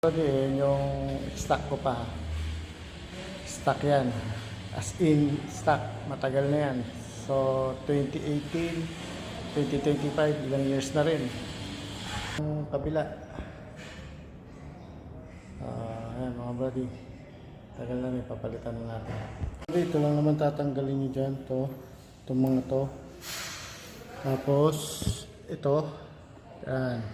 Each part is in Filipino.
Yun yung stock ko pa. Stock yan. As in stock. Matagal na yan. So 2018, 2025, ilang years na rin. Yung kabila. Ayan mga buddy. Tagal na rin. Papalitan na natin. Ito lang naman tatanggalin nyo dyan. Itong mga to. Tapos ito. Yan.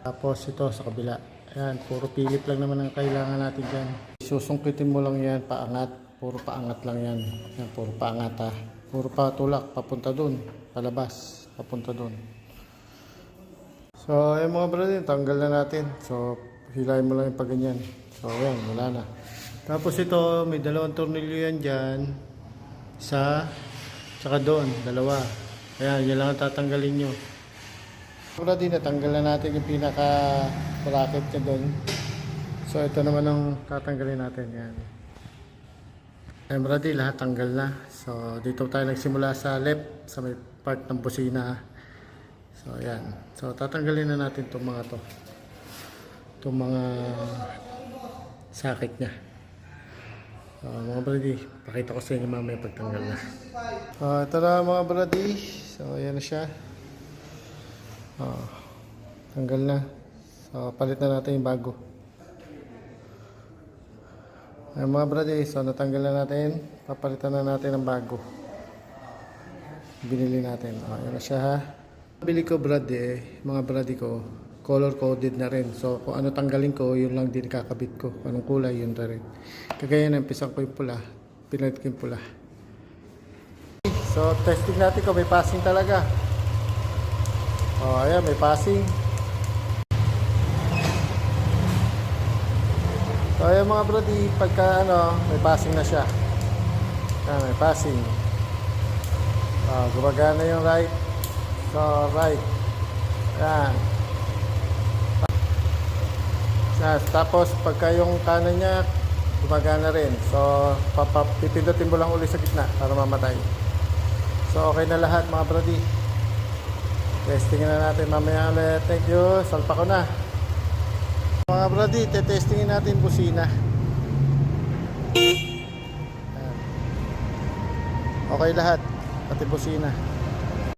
Tapos ito sa kabila. Ayan, puro pilip lang naman ang kailangan natin dyan. Susungkitin mo lang yan, paangat. Puro paangat lang yan. Yan, puro paangat ha. Puro patulak, papunta dun. Palabas, papunta dun. So, ayan mga brother, tanggal na natin. So, hilahin mo lang yung pagganyan. So, ayan, wala na. Tapos ito, may dalawang tornilyo yan dyan. Isa, tsaka doon, dalawa. Ayan, yan lang ang tatanggalin nyo. Brady, natanggal na natin yung pinaka bracket niya doon. So ito naman ang tatanggalin natin. Yan. Ayan Brady, lahat tanggal na. So dito tayo nagsimula sa left, sa may part ng busina. So ayan. So tatanggalin na natin itong mga to. Itong mga sakit niya. So mga Brady, pakita ko sa inyo mamaya pagtanggal na. Ito na mga Brady. So ayan na siya. Tanggal na. So palit na natin yung bago. Ayan mga brady, so natanggal na natin. Papalitan na natin ng bago. Binili natin. Ayan na siya ha. Bili ko brady, mga brady ko, color coded na rin. So kung ano tanggalin ko, yun lang din kakabit ko. Anong kulay, yun na rin. Kagaya na, umpisan ko yung pula. Pinalit ko yung pula. So testing natin kung may passing talaga. Ayan, may passing. So ayan mga brody, pagka may passing na siya. Ayan, may passing. Gumagana yung right. So right. Ayan. Tapos pagka yung kanan niya, gumagana rin. So pipindutin mo lang uli sa gitna para mamatay. So okay na lahat mga brody. Testingin na natin mamaya ulit. Thank you. Salpa ko na. Mga brady, testingin natin busina. Okay lahat. Pati busina.